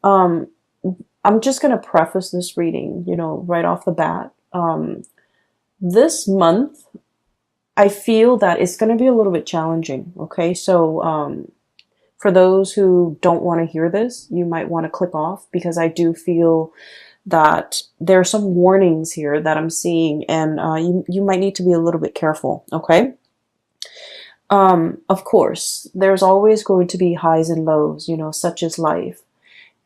Um, I'm just going to preface this reading, right off the bat. This month, I feel that it's going to be a little bit challenging. Okay. So, for those who don't want to hear this, you might want to click off because I do feel that there are some warnings here that I'm seeing, and you might need to be a little bit careful. Okay. Of course, there's always going to be highs and lows, such as life.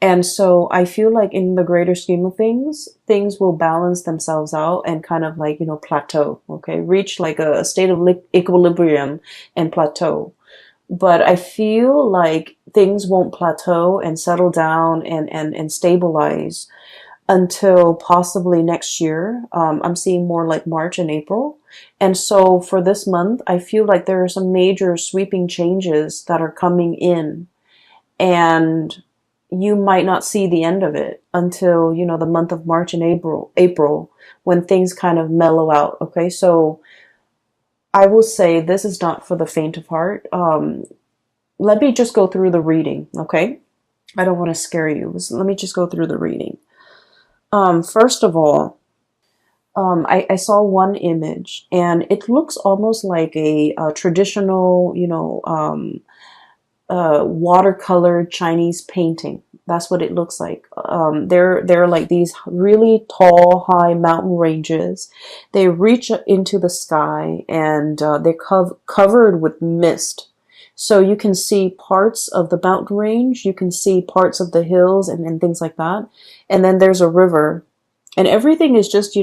And so I feel like in the greater scheme of things, things will balance themselves out and kind of like, plateau, okay? Reach like a state of equilibrium and plateau. But I feel like things won't plateau and settle down and stabilize until possibly next year. I'm seeing more like March and April. And so for this month, I feel like there are some major sweeping changes that are coming in. And you might not see the end of it until, the month of March and April, when things kind of mellow out. Okay. So I will say this is not for the faint of heart. Let me just go through the reading. Okay. I don't want to scare you. Let me just go through the reading. First of all, I saw one image and it looks almost like a traditional, watercolored Chinese painting. That's what it looks like. They're like these really tall, high mountain ranges. They reach into the sky, and they're covered with mist. So you can see parts of the mountain range, you can see parts of the hills and things like that. And then there's a river. And everything is just,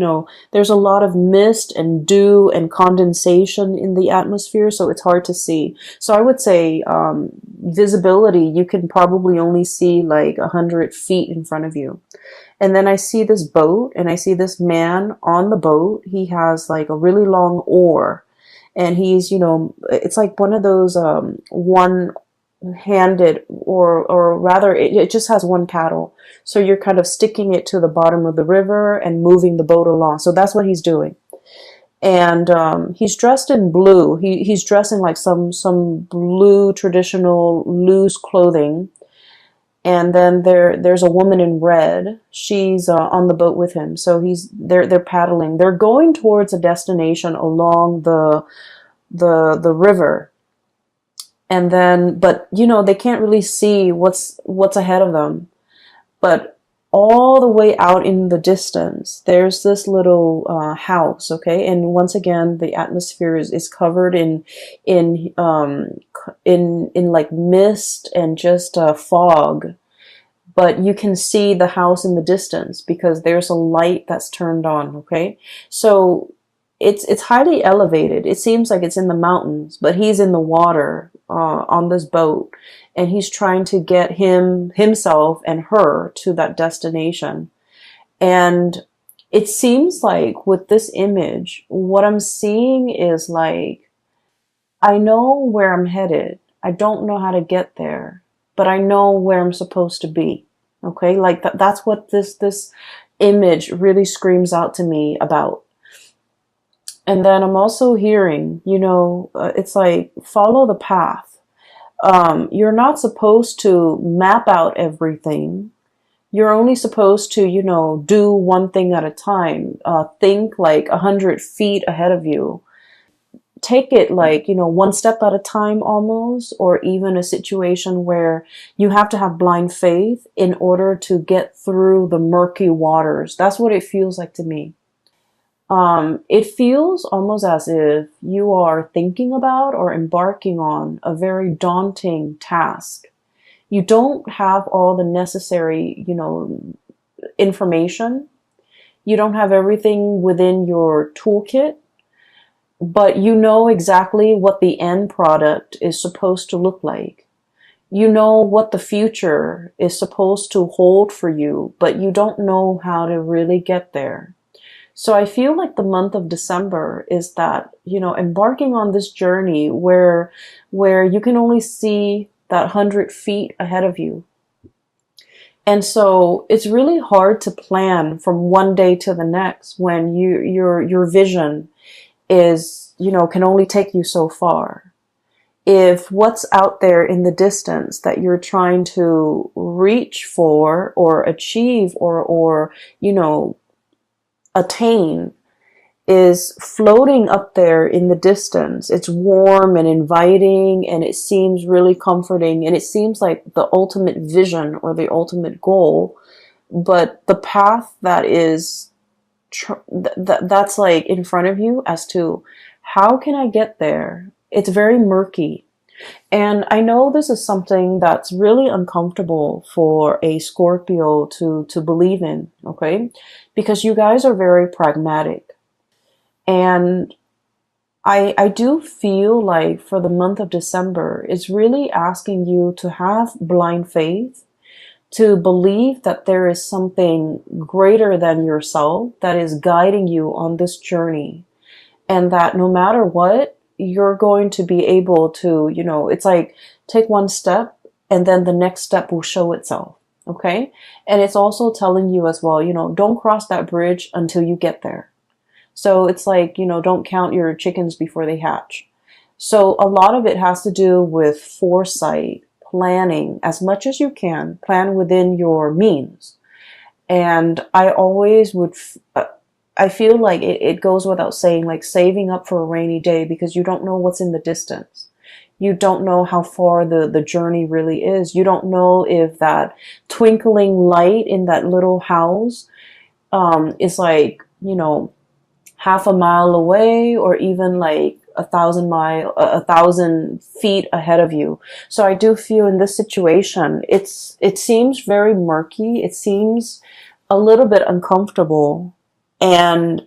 there's a lot of mist and dew and condensation in the atmosphere, so it's hard to see. So I would say visibility, you can probably only see like 100 feet in front of you. And then I see this boat, and I see this man on the boat. He has like a really long oar, and he's, it's like one of those one handed, or rather it just has one paddle, so you're kind of sticking it to the bottom of the river and moving the boat along. So that's what he's doing. And he's dressed in blue. He's dressed in like some blue traditional loose clothing. And then there's a woman in red. She's on the boat with him. So they're paddling. They're going towards a destination along the river. And then, but they can't really see what's ahead of them. But all the way out in the distance, there's this little house, okay? And once again, the atmosphere is covered in like mist and just fog. But you can see the house in the distance because there's a light that's turned on, okay? So it's highly elevated. It seems like it's in the mountains, but he's in the water on this boat, and he's trying to get himself and her to that destination. And it seems like with this image, what I'm seeing is like, I know where I'm headed. I don't know how to get there, but I know where I'm supposed to be. Okay, like that's what this image really screams out to me about. And then I'm also hearing, it's like, follow the path. You're not supposed to map out everything. You're only supposed to, do one thing at a time. Think like 100 feet ahead of you. Take it like, one step at a time almost, or even a situation where you have to have blind faith in order to get through the murky waters. That's what it feels like to me. It feels almost as if you are thinking about or embarking on a very daunting task. You don't have all the necessary, information. You don't have everything within your toolkit, but you know exactly what the end product is supposed to look like. You know what the future is supposed to hold for you, but you don't know how to really get there. So I feel like the month of December is that, embarking on this journey where you can only see that 100 feet ahead of you. And so it's really hard to plan from one day to the next when your vision is, can only take you so far. if what's out there in the distance that you're trying to reach for or achieve or attain is floating up there in the distance, it's warm and inviting and it seems really comforting and it seems like the ultimate vision or the ultimate goal, but the path that is that's like in front of you as to how can I get there, it's very murky. And I know this is something that's really uncomfortable for a Scorpio to believe in, okay? Because you guys are very pragmatic. And I do feel like for the month of December, it's really asking you to have blind faith, to believe that there is something greater than yourself that is guiding you on this journey. And that no matter what, you're going to be able to, it's like take one step and then the next step will show itself. Okay. And it's also telling you as well, don't cross that bridge until you get there. So it's like, don't count your chickens before they hatch. So a lot of it has to do with foresight, planning as much as you can, plan within your means. And I always would, I feel like it goes without saying, like saving up for a rainy day, because you don't know what's in the distance. You don't know how far the journey really is. You don't know if that twinkling light in that little house is like, half a mile away or even like 1,000 feet ahead of you. So I do feel in this situation, it seems very murky. It seems a little bit uncomfortable. And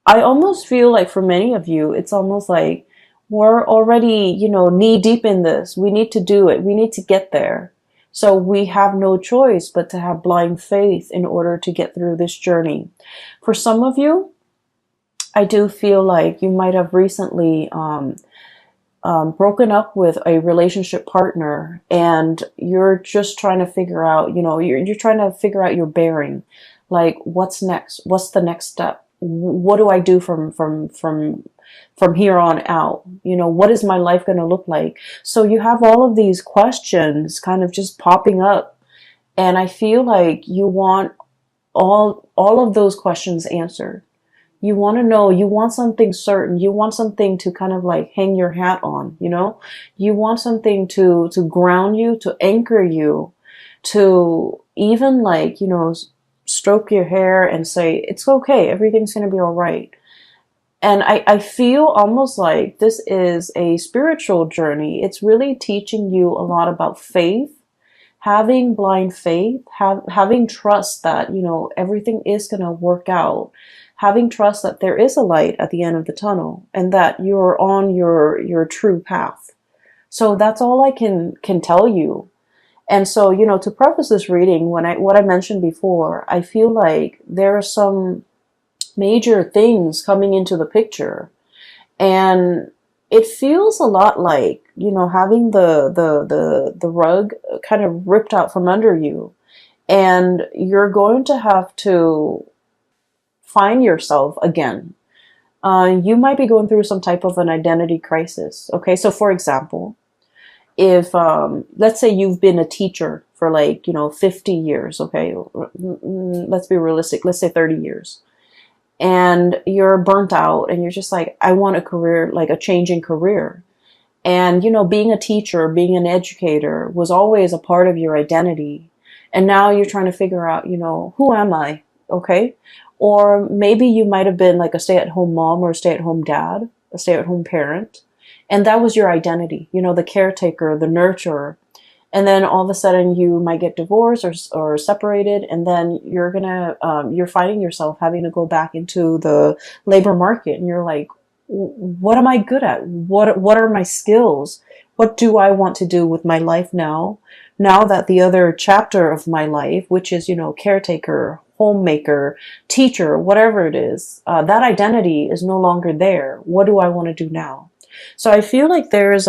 I almost feel like for many of you, it's almost like we're already, knee deep in this. We need to do it. We need to get there. So we have no choice but to have blind faith in order to get through this journey. For some of you, I do feel like you might have recently broken up with a relationship partner and you're just trying to figure out, you're trying to figure out your bearing. Like, what's next? What's the next step? What do I do from here on out? What is my life going to look like? So you have all of these questions kind of just popping up. And I feel like you want all of those questions answered. You want to know, you want something certain, you want something to kind of like hang your hat on, you want something to ground you, to anchor you, to even like, stroke your hair and say, it's okay, everything's going to be all right. And I feel almost like this is a spiritual journey. It's really teaching you a lot about faith, having blind faith, having trust that, everything is going to work out. Having trust that there is a light at the end of the tunnel and that you're on your true path. So that's all I can tell you. And so, to preface this reading, what I mentioned before, I feel like there are some major things coming into the picture. And it feels a lot like, having the rug kind of ripped out from under you. And you're going to have to find yourself again. You might be going through some type of an identity crisis. Okay, so for example, if let's say you've been a teacher for 50 years, okay, let's be realistic, let's say 30 years, and you're burnt out and you're just like, I want a career, like a changing career. And being a teacher, being an educator was always a part of your identity. And now you're trying to figure out, who am I? Okay. Or maybe you might have been like a stay-at-home mom or a stay-at-home dad, a stay-at-home parent. And that was your identity, the caretaker, the nurturer. And then all of a sudden you might get divorced or separated. And then you're finding yourself having to go back into the labor market. And you're like, what am I good at? What are my skills? What do I want to do with my life now? Now that the other chapter of my life, which is, caretaker, homemaker, teacher, whatever it is, that identity is no longer there. What do I want to do now? So I feel like there's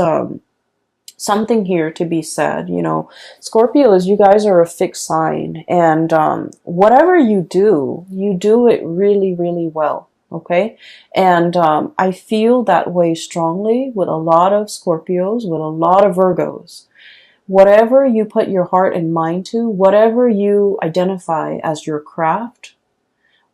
something here to be said. Scorpios, you guys are a fixed sign, and whatever you do it really, really well. Okay. And I feel that way strongly with a lot of Scorpios, with a lot of Virgos. Whatever you put your heart and mind to, whatever you identify as your craft,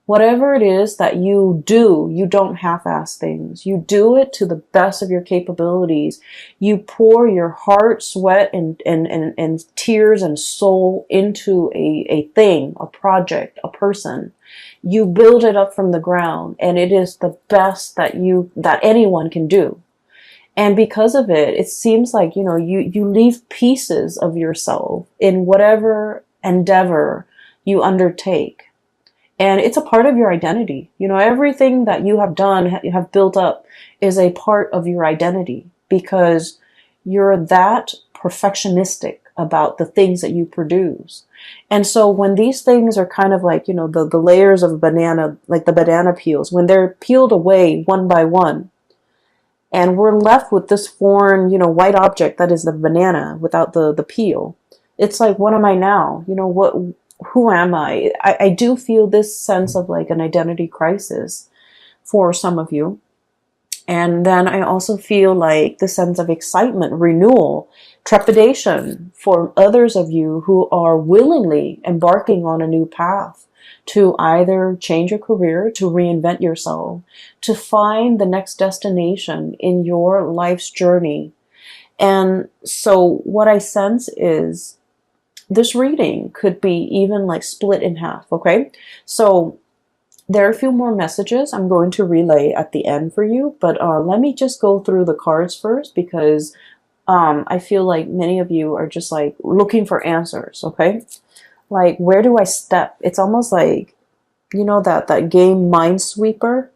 whatever it is that you do, you don't half-ass things. You do it to the best of your capabilities. You pour your heart, sweat, and tears and soul into a thing, a project, a person. You build it up from the ground, and it is the best that anyone can do. And because of it, it seems like, you leave pieces of yourself in whatever endeavor you undertake. And it's a part of your identity. Everything that you have done, you have built up, is a part of your identity because you're that perfectionistic about the things that you produce. And so when these things are kind of like, the layers of a banana, like the banana peels, when they're peeled away one by one, and we're left with this foreign, white object that is the banana without the peel, it's like, what am I now? Who am I? I do feel this sense of like an identity crisis for some of you. And then I also feel like the sense of excitement, renewal, trepidation for others of you who are willingly embarking on a new path to either change your career, to reinvent yourself, to find the next destination in your life's journey. And so what I sense is this reading could be even like split in half, okay? So there are a few more messages I'm going to relay at the end for you, but let me just go through the cards first because I feel like many of you are just like looking for answers, okay? Like, where do I step? It's almost like, that game Minesweeper.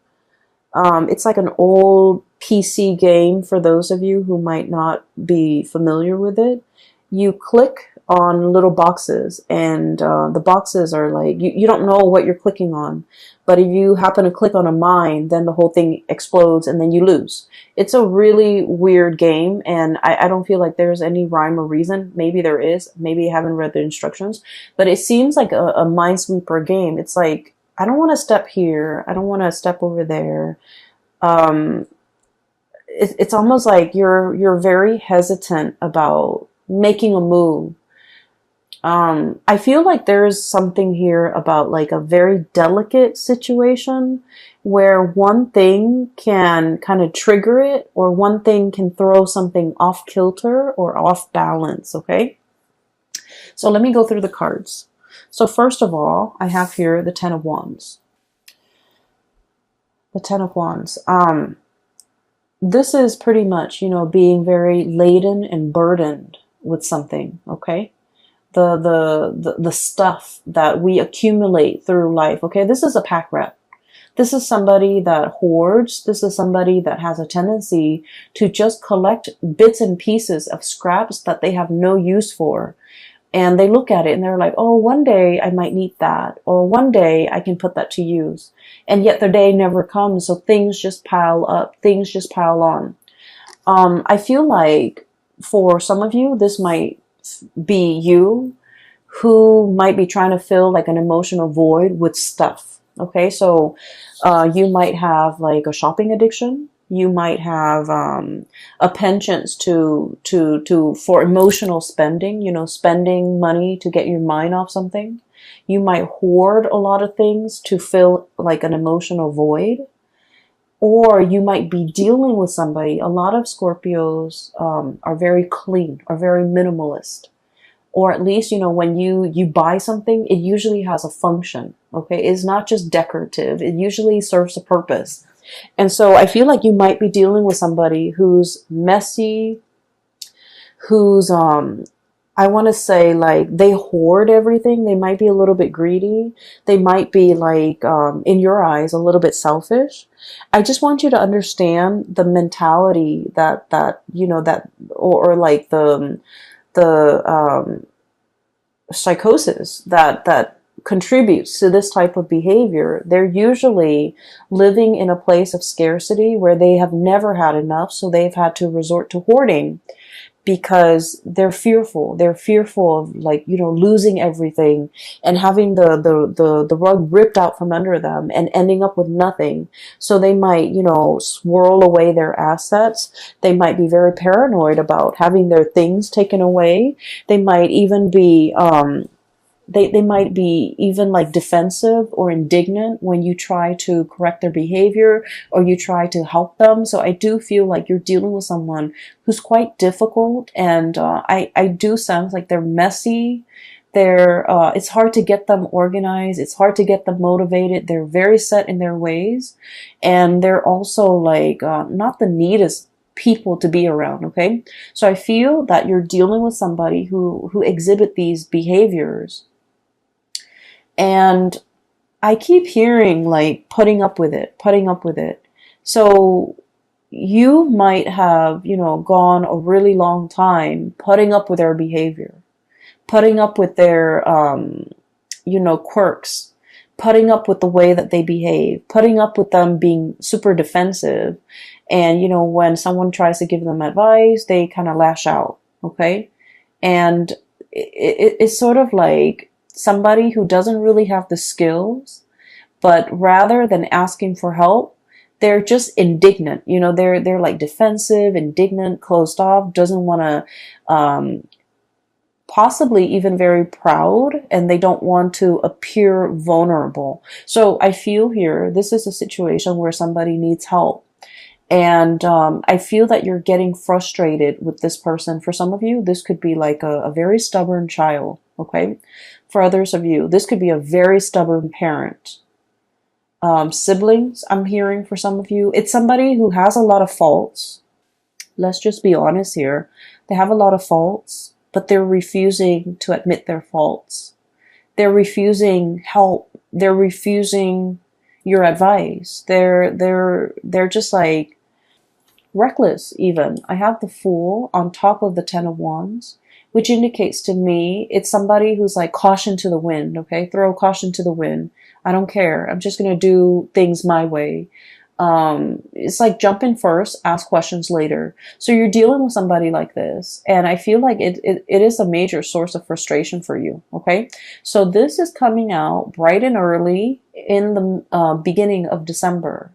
It's like an old PC game for those of you who might not be familiar with it. You click on little boxes, and the boxes are like, you don't know what you're clicking on, but if you happen to click on a mine, then the whole thing explodes and then you lose. It's a really weird game, and I don't feel like there's any rhyme or reason. Maybe there is, maybe I haven't read the instructions, but it seems like a Minesweeper game. It's like, I don't want to step here, I don't want to step over there. It's almost like you're very hesitant about making a move. I feel like there's something here about like a very delicate situation where one thing can kind of trigger it, or one thing can throw something off kilter or off balance, okay? So let me go through the cards. So first of all, I have here the Ten of Wands. The Ten of Wands. This is pretty much, being very laden and burdened with something, okay? The stuff that we accumulate through life. Okay, this is a pack rat. This is somebody that hoards. This is somebody that has a tendency to just collect bits and pieces of scraps that they have no use for. And they look at it and they're like, oh, one day I might need that, or one day I can put that to use. And yet the day never comes, so things just pile up, things just pile on. I feel like for some of you, this might be you who might be trying to fill like an emotional void with stuff. Okay, so you might have like a shopping addiction. You might have a penchant for emotional spending, spending money to get your mind off something. You might hoard a lot of things to fill like an emotional void. Or you might be dealing with somebody. A lot of Scorpios are very clean, are very minimalist. Or at least, when you buy something, it usually has a function, okay? It's not just decorative. It usually serves a purpose. And so I feel like you might be dealing with somebody who's messy, who's, I want to say like they hoard everything. They might be a little bit greedy. They might be like, in your eyes, a little bit selfish. I just want you to understand the mentality or like the psychosis that contributes to this type of behavior. They're usually living in a place of scarcity where they have never had enough, so they've had to resort to hoarding. because they're fearful. They're fearful of, like, losing everything and having the rug ripped out from under them and ending up with nothing. So they might, swirl away their assets. They might be very paranoid about having their things taken away. They might even be, they might be even like defensive or indignant when you try to correct their behavior or you try to help them. So I do feel like you're dealing with someone who's quite difficult, and I do sense like they're messy. It's hard to get them organized. It's hard to get them motivated. They're very set in their ways, and they're also like not the neatest people to be around. Okay, so I feel that you're dealing with somebody who exhibit these behaviors. And I keep hearing like putting up with it, putting up with it. So you might have, gone a really long time putting up with their behavior, putting up with their, quirks, putting up with the way that they behave, putting up with them being super defensive. And, when someone tries to give them advice, they kind of lash out. Okay. And it's sort of like somebody who doesn't really have the skills, but rather than asking for help, they're just indignant. They're like defensive, indignant, closed off, doesn't want to, possibly even very proud, and they don't want to appear vulnerable. So I feel here, this is a situation where somebody needs help. And I feel that you're getting frustrated with this person. For some of you, this could be like a very stubborn child, okay? For others of you, this could be a very stubborn parent. Siblings, I'm hearing for some of you. It's somebody who has a lot of faults. Let's just be honest here. They have a lot of faults, but they're refusing to admit their faults. They're refusing help. They're refusing your advice. They're just like reckless even. I have the Fool on top of the Ten of Wands, which indicates to me it's somebody who's like caution to the wind, okay? Throw caution to the wind. I don't care. I'm just going to do things my way. It's like jump in first, ask questions later. So you're dealing with somebody like this, and I feel like it is a major source of frustration for you, okay? So this is coming out bright and early in the beginning of December.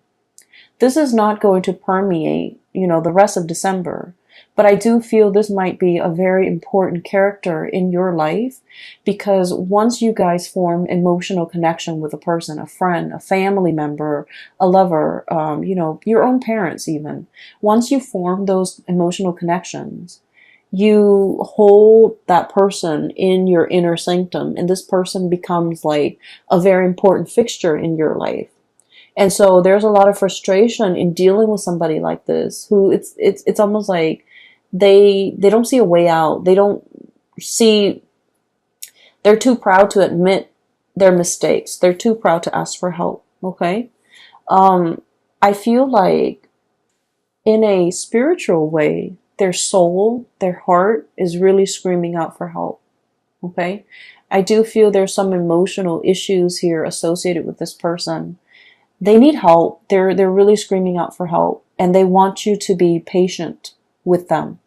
This is not going to permeate, the rest of December. But I do feel this might be a very important character in your life, because once you guys form emotional connection with a person, a friend, a family member, a lover, your own parents even, once you form those emotional connections, you hold that person in your inner sanctum, and this person becomes like a very important fixture in your life. And so there's a lot of frustration in dealing with somebody like this, who it's almost like they don't see a way out. They're too proud to admit their mistakes. They're too proud to ask for help. Okay. I feel like in a spiritual way, their soul, their heart is really screaming out for help. Okay. I do feel there's some emotional issues here associated with this person. They need help. They're really screaming out for help, and they want you to be patient with them.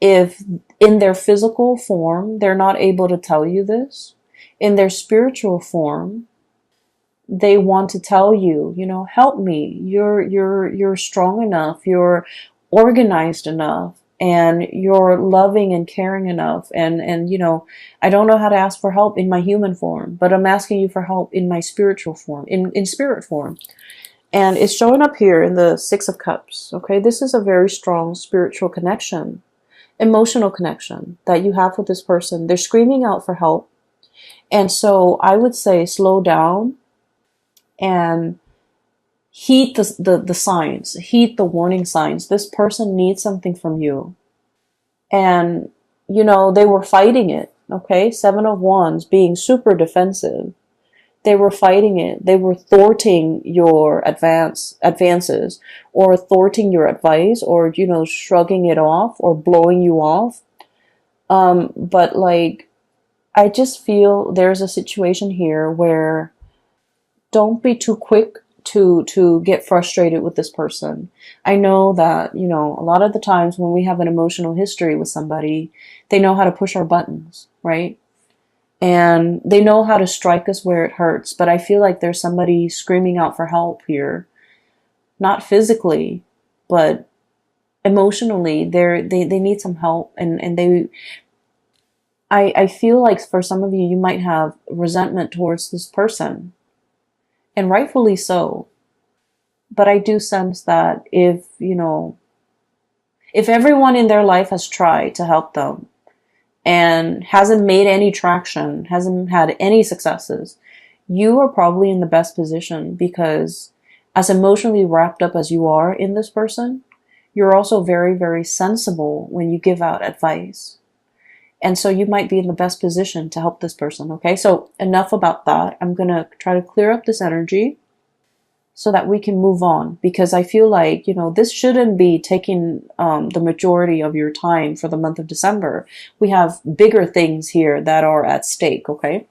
If in their physical form, they're not able to tell you this, in their spiritual form, they want to tell you, help me. You're strong enough. You're organized enough, and you're loving and caring enough. And I don't know how to ask for help in my human form, but I'm asking you for help in my spiritual form, in spirit form. And it's showing up here in the Six of Cups. Okay. This is a very strong spiritual connection, emotional connection that you have with this person. They're screaming out for help. And so I would say slow down and heed the signs, heed the warning signs. This person needs something from you. And, they were fighting it. Okay. Seven of Wands, being super defensive. They were fighting it. They were thwarting your advances, or thwarting your advice, or, shrugging it off or blowing you off. But like, I just feel there's a situation here where don't be too quick to get frustrated with this person. I know that, you know, a lot of the times when we have an emotional history with somebody, they know how to push our buttons, right? And they know how to strike us where it hurts. But I feel like there's somebody screaming out for help here, not physically, but emotionally. They need some help, and I feel like for some of you, you might have resentment towards this person, and rightfully so. But I do sense that if, you know, if everyone in their life has tried to help them and hasn't made any traction, hasn't had any successes, you are probably in the best position, because as emotionally wrapped up as you are in this person, you're also very, very sensible when you give out advice. And so you might be in the best position to help this person, okay? So enough about that. I'm going to try to clear up this energy so that we can move on, because I feel like, you know, this shouldn't be taking the majority of your time for the month of December. We have bigger things here that are at stake, okay?